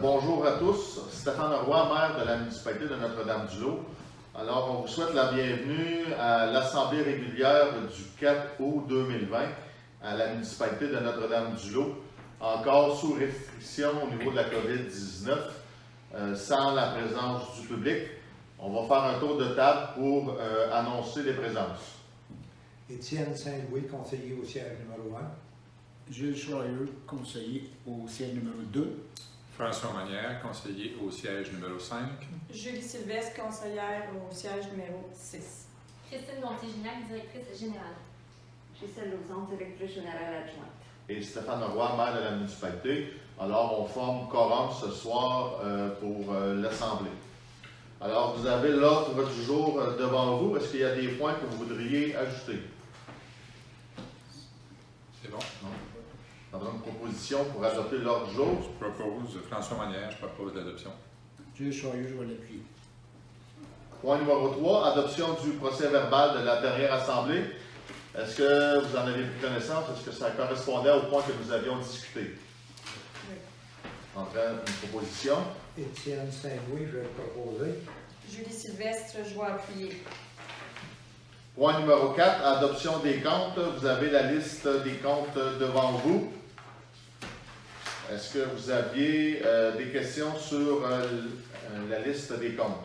Bonjour à tous. Stéphane Roy, maire de la municipalité de Notre-Dame-du-Lot. Alors, on vous souhaite la bienvenue à l'Assemblée régulière du 4 août 2020 à la municipalité de Notre-Dame-du-Lot, encore sous restriction au niveau de la COVID-19, sans la présence du public. On va faire un tour de table pour annoncer les présences. Étienne Saint-Louis, conseiller au siège numéro 1. Gilles Joyeux, conseiller au siège numéro 2. François Manière, conseiller au siège numéro 5. Julie Sylvestre, conseillère au siège numéro 6. Christine Gontier-Gignac, directrice générale. Gisèle Lauzon, directrice générale adjointe. Et Stéphane Roy, maire de la municipalité. Alors, on forme quorum ce soir pour l'Assemblée. Alors, vous avez l'ordre du jour devant vous. Est-ce qu'il y a des points que vous voudriez ajouter? C'est bon? Non. Nous avons une proposition pour adopter l'ordre du jour. Je propose, François Manière, je propose l'adoption. Gilles Joyeux, je vais l'appuyer. Point numéro 3, adoption du procès-verbal de la dernière Assemblée. Est-ce que vous en avez pris connaissance? Est-ce que ça correspondait au point que nous avions discuté? Oui. Enfin, une proposition. Étienne Saint-Louis, je vais le proposer. Julie Sylvestre, je vais appuyer. Point numéro 4, adoption des comptes. Vous avez la liste des comptes devant vous. Est-ce que vous aviez des questions sur la liste des comptes?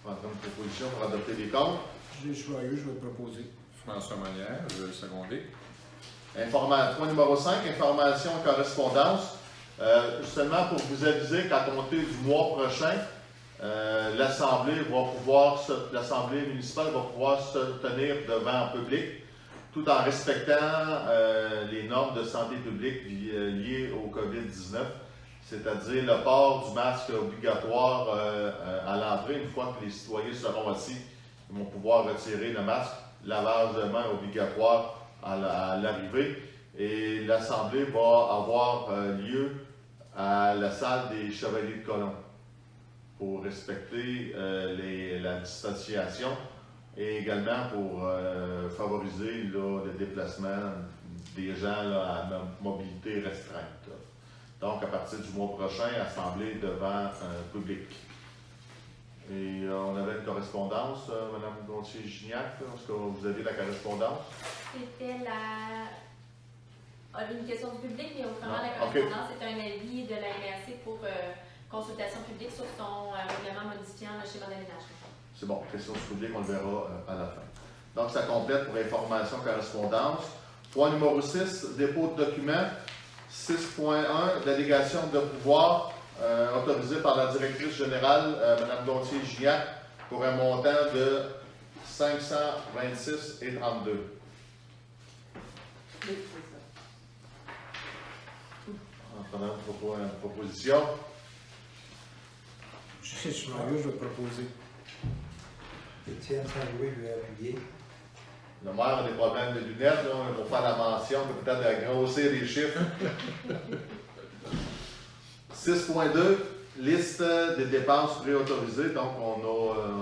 On va prendre une proposition pour adopter les comptes. Gilles Joyeux, je vais le proposer. François Manière, je vais le seconder. Point numéro 5, information correspondance. Seulement pour vous aviser qu'à compter du mois prochain, l'Assemblée municipale va pouvoir se tenir devant le public tout en respectant les normes de santé publique liées au COVID-19, c'est-à-dire le port du masque obligatoire à l'entrée. Une fois que les citoyens seront assis, ils vont pouvoir retirer le masque, lavage de mains obligatoire à l'arrivée. Et l'Assemblée va avoir lieu à la salle des Chevaliers de Colomb pour respecter la distanciation et également pour favoriser le déplacement des gens à mobilité restreinte. Donc, à partir du mois prochain, assemblée devant un public. Et on avait une correspondance, Mme Gontier-Gignac. Est-ce que vous avez la correspondance? C'était une question du public, mais autrement, la Okay. correspondance, c'était un avis de la MRC pour consultation publique sur son règlement modifiant le schéma d'aménagement. C'est bon, question du public, on le verra à la fin. Donc, ça complète pour information correspondance. Point numéro 6, dépôt de documents. 6.1, délégation de pouvoir autorisée par la directrice générale, Mme Gontier-Gignac, pour un montant de 526,32. Oui, c'est ça. En prenant une proposition. Gilles Joyeux, je vais le proposer. Étienne Saint-Louis, je vais appuyer. Le maire a des problèmes de lunettes, là, on va faire la mention, peut-être de grossir les chiffres. 6.2, liste des dépenses préautorisées. Donc, on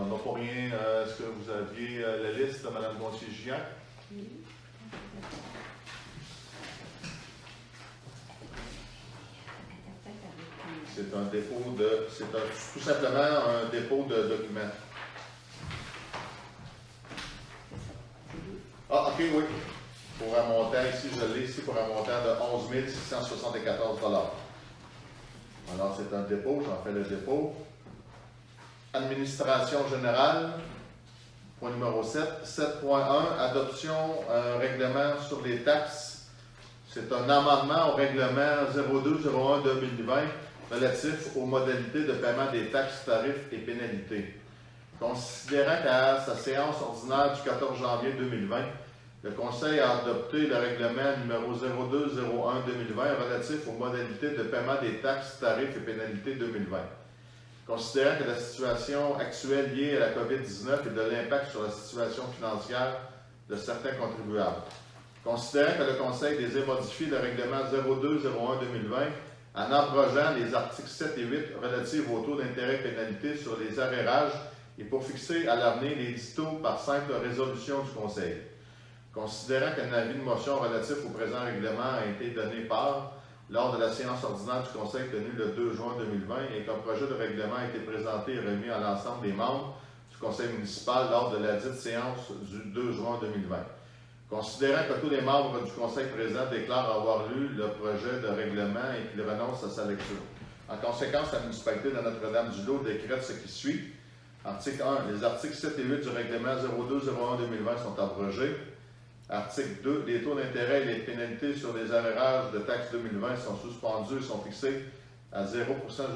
n'a pas rien. Est-ce que vous aviez la liste, Mme Gontier-Gignac? Oui. C'est tout simplement un dépôt de documents. Ah, ok, oui. Pour un montant, ici, je l'ai ici, pour un montant de 11 674 $. Alors, c'est un dépôt, j'en fais le dépôt. Administration générale, point numéro 7. 7.1, adoption règlement sur les taxes. C'est un amendement au règlement 0201-2020 relatif aux modalités de paiement des taxes, tarifs et pénalités. Considérant qu'à sa séance ordinaire du 14 janvier 2020, le Conseil a adopté le règlement numéro 0201-2020 relatif aux modalités de paiement des taxes, tarifs et pénalités 2020. Considérant que la situation actuelle liée à la COVID-19 et de l'impact sur la situation financière de certains contribuables. Considérant que le Conseil désire modifier le règlement 0201-2020 en abrogeant les articles 7 et 8 relatifs au taux d'intérêt pénalité sur les arrérages et pour fixer à l'avenir les dits taux par simple résolution du Conseil. Considérant qu'un avis de motion relatif au présent règlement a été donné par, lors de la séance ordinaire du Conseil tenue le 2 juin 2020 et qu'un projet de règlement a été présenté et remis à l'ensemble des membres du Conseil municipal lors de la dite séance du 2 juin 2020. Considérant que tous les membres du Conseil présent déclarent avoir lu le projet de règlement et qu'ils renoncent à sa lecture. En conséquence, la municipalité de Notre-Dame-du-Lot décrète ce qui suit. Article 1. Les articles 7 et 8 du règlement 0201-2020 sont abrogés. Article 2. Les taux d'intérêt et les pénalités sur les arrérages de taxes 2020 sont suspendus et sont fixés à 0%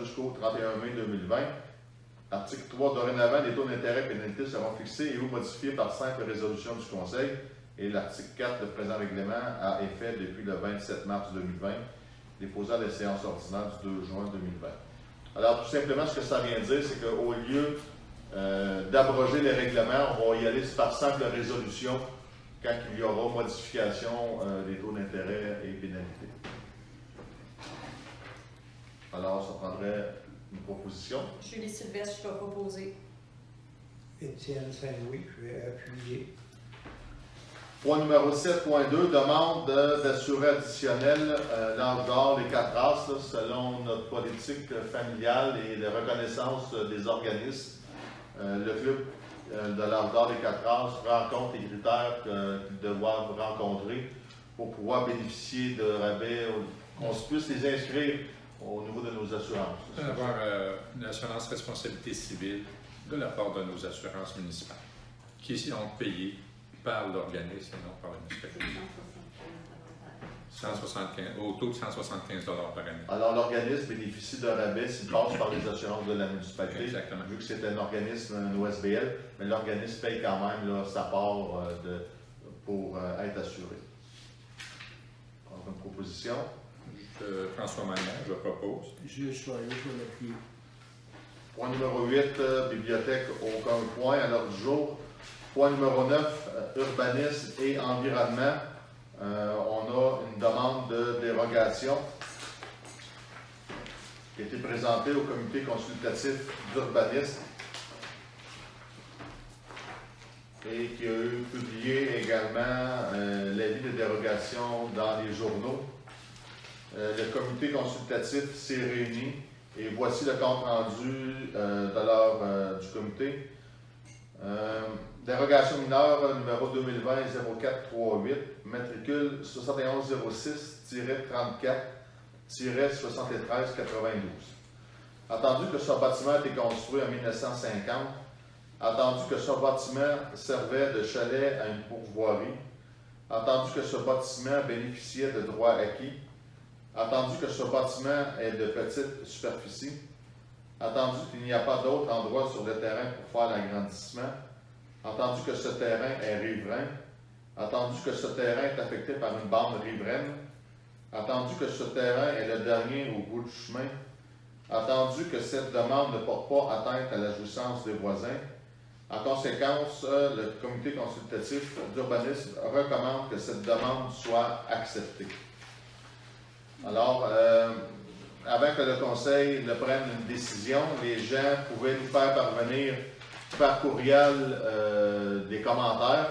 jusqu'au 31 mai 2020. Article 3. Dorénavant, les taux d'intérêt et pénalités seront fixés et ou modifiés par simple résolution du Conseil. Et l'article 4, le présent règlement, a effet depuis le 27 mars 2020, déposé à la séance ordinaire du 2 juin 2020. Alors, tout simplement, ce que ça vient dire, c'est qu'au lieu d'abroger les règlements, on va y aller par simple résolution quand il y aura modification des taux d'intérêt et pénalités. Alors, ça prendrait une proposition. Julie Sylvestre, je vais proposer. Étienne Saint-Louis, je vais appuyer. Point numéro 7.2, demande d'assurer additionnel l'âge d'or des 4 races, là, selon notre politique familiale et la reconnaissance des organismes. Le club de l'âge d'or des 4 races rencontre les critères qu'ils doivent rencontrer pour pouvoir bénéficier de rabais, qu'on puisse les inscrire au niveau de nos assurances. Avoir une assurance responsabilité civile de la part de nos assurances municipales, qui sont payées par l'organisme et non par la municipalité. 175, au taux de 175 $ par année. Alors, l'organisme bénéficie d'un rabais s'il passe par les assurances de la municipalité. Exactement. Vu que c'est un organisme, un OSBL, mais l'organisme paye quand même là, sa part pour être assuré. Donc, une proposition. François Manière, je propose. Gilles Choyeux, je vais l'appuyer. Point numéro 8, bibliothèque, aucun point à l'ordre du jour. Point numéro 9, urbanisme et environnement. On a une demande de dérogation qui a été présentée au comité consultatif d'urbanisme et qui a eu publié également l'avis de dérogation dans les journaux. Le comité consultatif s'est réuni et voici le compte rendu du comité. Dérogation mineure numéro 2020-0438, matricule 7106-34-73-92. Attendu que ce bâtiment a été construit en 1950, attendu que ce bâtiment servait de chalet à une pourvoirie, attendu que ce bâtiment bénéficiait de droits acquis, attendu que ce bâtiment est de petite superficie, attendu qu'il n'y a pas d'autre endroit sur le terrain pour faire l'agrandissement, attendu que ce terrain est riverain, attendu que ce terrain est affecté par une bande riveraine, attendu que ce terrain est le dernier au bout du chemin, attendu que cette demande ne porte pas atteinte à la jouissance des voisins. En conséquence, le comité consultatif d'urbanisme recommande que cette demande soit acceptée. Alors, avant que le conseil ne prenne une décision, les gens pouvaient nous faire parvenir par courriel des commentaires.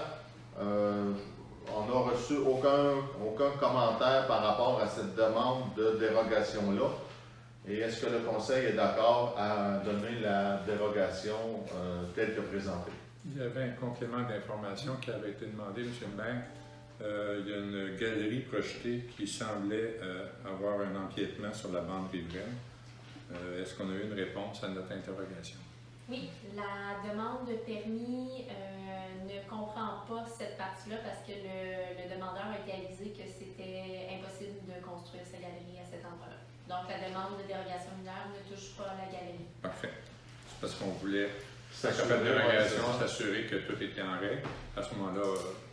On n'a reçu aucun commentaire par rapport à cette demande de dérogation-là. Et est-ce que le conseil est d'accord à donner la dérogation telle que présentée? Il y avait un complément d'information qui avait été demandé, M. le maire. Il y a une galerie projetée qui semblait avoir un empiètement sur la bande riveraine. Est-ce qu'on a eu une réponse à notre interrogation? Oui, la demande de permis ne comprend pas cette partie-là parce que le demandeur a été avisé que c'était impossible de construire sa galerie à cet endroit-là. Donc, la demande de dérogation mineure ne touche pas la galerie. Parfait. C'est parce qu'on voulait, sans faire de dérogation, s'assurer que tout était en règle. À ce moment-là,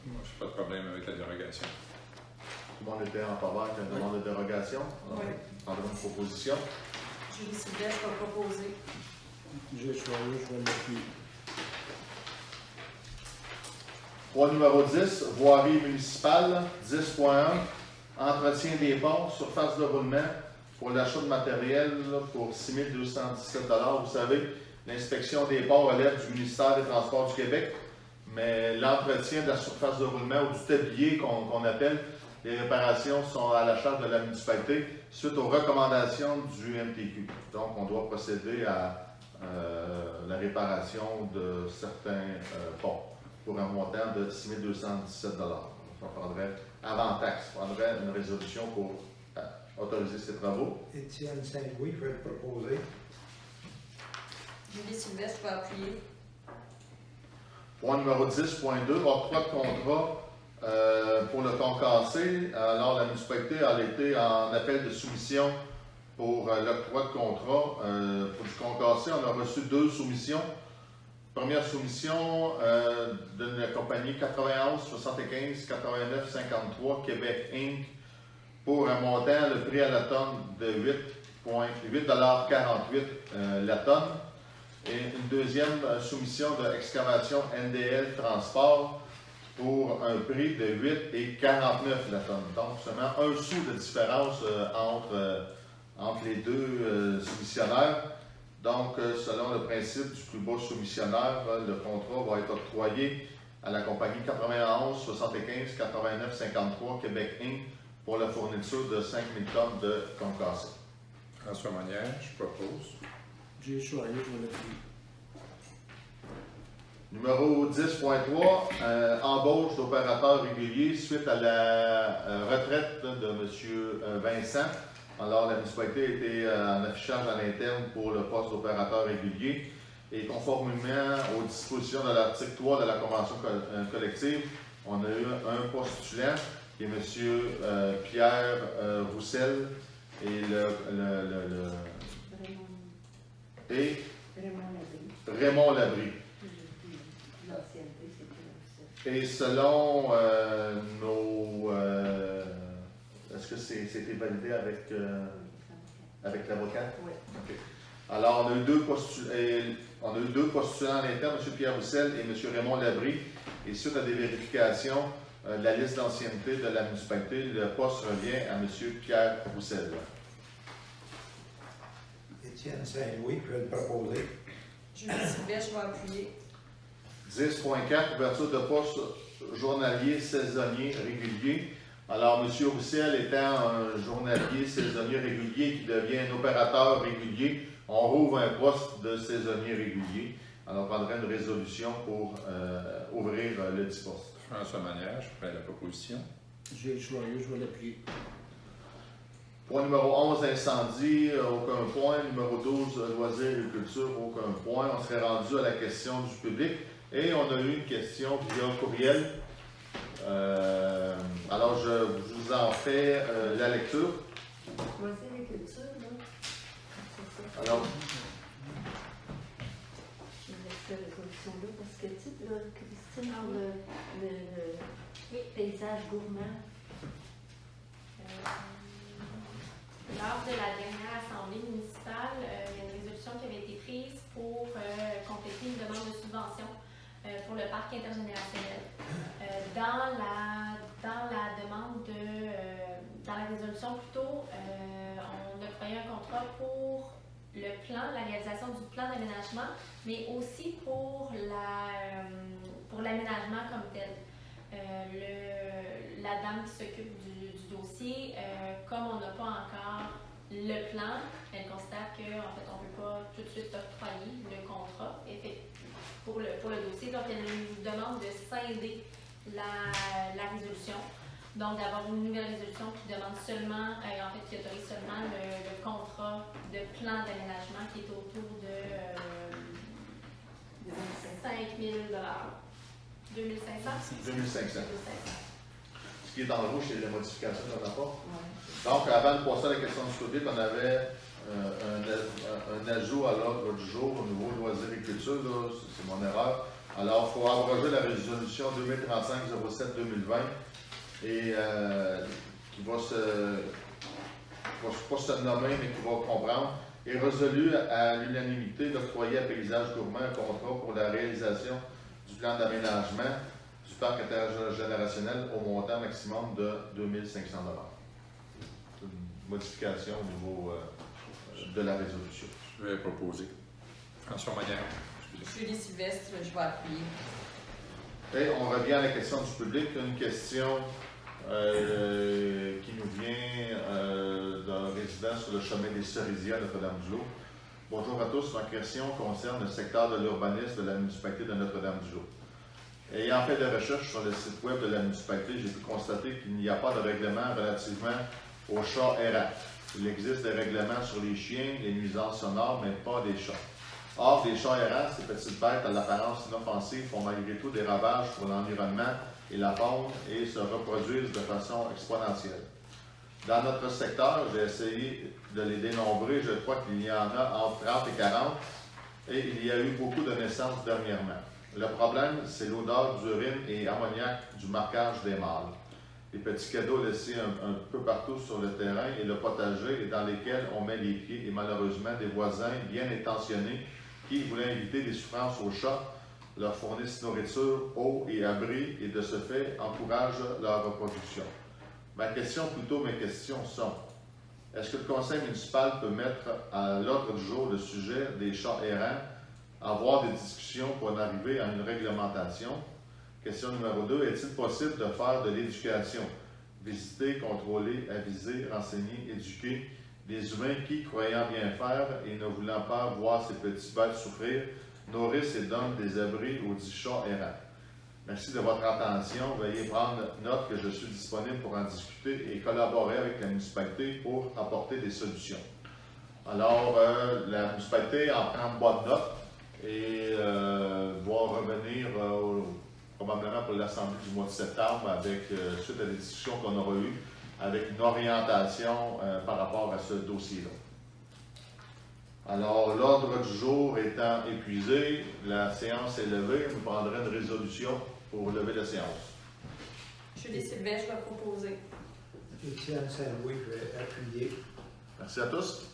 moi, je n'ai pas de problème avec la dérogation. Tout le monde était en faveur de la demande de dérogation? Oui. On prendra une proposition. Julie Sylvestre va proposer. Gilles Choyeux, je vais l'appuyer. Point numéro 10, voirie municipale, 10.1, entretien des ponts, surface de roulement pour l'achat de matériel là, pour 6 217 $. Vous savez, l'inspection des ponts relève du ministère des Transports du Québec. mais l'entretien de la surface de roulement ou du tablier qu'on appelle, les réparations sont à la charge de la municipalité suite aux recommandations du MTQ. Donc, on doit procéder à la réparation de certains ponts pour un montant de 6 217 $. Ça prendrait, avant taxe, une résolution pour autoriser ces travaux. Étienne Saint-Louis, je vais le proposer. Julie Sylvestre, je vais appuyer. Point numéro 10.2, octroi de contrat pour le concassé. Alors, la municipalité a été en appel de soumission pour l'octroi de contrat pour du concassé. On a reçu 2 soumissions. Première soumission de la compagnie 91 75 89 53 Québec Inc. pour un montant, le prix à la tonne de 8,48 la tonne. Et une deuxième soumission d'excavation NDL Transport pour un prix de 8,49 la tonne. Donc, seulement 1 sou de différence entre les deux soumissionnaires. Donc, selon le principe du plus bas soumissionnaire, le contrat va être octroyé à la compagnie 91 75 89 53 Québec Inc. pour la fourniture de 5 000 tonnes de concassé. François Monnière, je propose. J'ai choisi, je vais l'appuyer. Numéro 10.3, embauche d'opérateurs réguliers suite à la retraite de M. Vincent. Alors, la municipalité a été en affichage à l'interne pour le poste d'opérateur régulier. Et conformément aux dispositions de l'article 3 de la Convention collective, on a eu un postulant qui est M. Pierre Roussel et Raymond Labrie. L'ancienneté, c'était Et selon nos... est-ce que c'était validé avec l'avocat? Oui. Okay. Alors, on a eu deux postulants à l'interne, M. Pierre Roussel et M. Raymond Labrie. Et suite à des vérifications de la liste d'ancienneté de la municipalité, le poste revient à M. Pierre Roussel. Étienne Saint-Louis, je vais le proposer. Julie Sylvestre, je vais appuyer. 10.4, ouverture de poste journalier saisonnier régulier. Alors, M. Roussel étant un journalier saisonnier régulier qui devient un opérateur régulier, on rouvre un poste de saisonnier régulier. Alors, on prendrait une résolution pour ouvrir le dit poste. François Monnière, je ferai la proposition. J'ai choisi, je vais l'appuyer. Point numéro 11, incendie, aucun point. Numéro 12, loisirs et agriculture, aucun point. On serait rendu à la question du public. Et on a eu une question via courriel. Alors, je vous en fais la lecture. Loisirs et culture, là. C'est ça. Alors, Je vais mettre cette résolution-là parce que, tu sais, là, Christine, pour le paysage gourmand. Lors de la dernière assemblée municipale, il y a une résolution qui avait été prise pour compléter une demande de subvention pour le parc intergénérationnel. Dans la demande dans la résolution plutôt, on a créé un contrat pour le plan, la réalisation du plan d'aménagement, mais aussi pour l'aménagement comme tel. La dame qui s'occupe du dossier, comme on n'a pas encore le plan, elle constate qu'en fait, on ne peut pas tout de suite octroyer le contrat pour le dossier. Donc, elle nous demande de scinder la résolution. Donc, d'avoir une nouvelle résolution qui demande seulement, qui autorise seulement le contrat de plan d'aménagement qui est autour de 5 000 $. 2500? 2500. Ce qui est dans le rouge, c'est la modification de rapport. Ouais. Donc, avant de passer à la question du public, on avait un ajout à l'ordre du jour au niveau de loisirs et culture. C'est mon erreur. Alors, il faut abroger la résolution 2035-07-2020 et qui va pas se nommer, mais qui va comprendre, et résolu à l'unanimité d'octroyer à Paysage Gourmand un contrat pour la réalisation du plan d'aménagement du parc intergénérationnel au montant maximum de 2 500 $. C'est une modification au niveau de la résolution. Je vais proposer. François Monnière. Julie Sylvestre, je vais appuyer. Et on revient à la question du public. Une question qui nous vient d'un résident sur le chemin des Cerisiers à Notre-Dame-du-Lot. Bonjour à tous. Ma question concerne le secteur de l'urbanisme de la municipalité de Notre-Dame-du-Lot. Ayant fait des recherches sur le site web de la municipalité, j'ai pu constater qu'il n'y a pas de règlement relativement aux chats errants. Il existe des règlements sur les chiens, les nuisances sonores, mais pas des chats. Or, les chats errants, ces petites bêtes à l'apparence inoffensive, font malgré tout des ravages pour l'environnement et la faune et se reproduisent de façon exponentielle. Dans notre secteur, j'ai essayé de les dénombrer, je crois qu'il y en a entre 30 et 40, et il y a eu beaucoup de naissances dernièrement. Le problème, c'est l'odeur d'urine et ammoniac du marquage des mâles. Les petits cadeaux laissés un peu partout sur le terrain et le potager et dans lesquels on met les pieds et malheureusement des voisins bien intentionnés qui voulaient éviter des souffrances aux chats, leur fournissent nourriture, eau et abri et de ce fait encouragent leur reproduction. Mes questions sont: est-ce que le conseil municipal peut mettre à l'ordre du jour le sujet des chats errants, avoir des discussions pour en arriver à une réglementation? Question numéro 2, est-il possible de faire de l'éducation? Visiter, contrôler, aviser, renseigner, éduquer des humains qui, croyant bien faire et ne voulant pas voir ces petits bêtes souffrir, nourrissent et donnent des abris aux dits chats errants. Merci de votre attention. Veuillez prendre note que je suis disponible pour en discuter et collaborer avec la municipalité pour apporter des solutions. Alors, la municipalité en prend bonne note et va revenir probablement pour l'Assemblée du mois de septembre avec, suite à des discussions qu'on aura eues, avec une orientation par rapport à ce dossier-là. Alors, l'ordre du jour étant épuisé, la séance est levée. Nous prendrons une résolution pour lever la séance. Julie Sylvestre, je vais proposer. Étienne Saint-Louis, je vais appuyer. Merci à tous.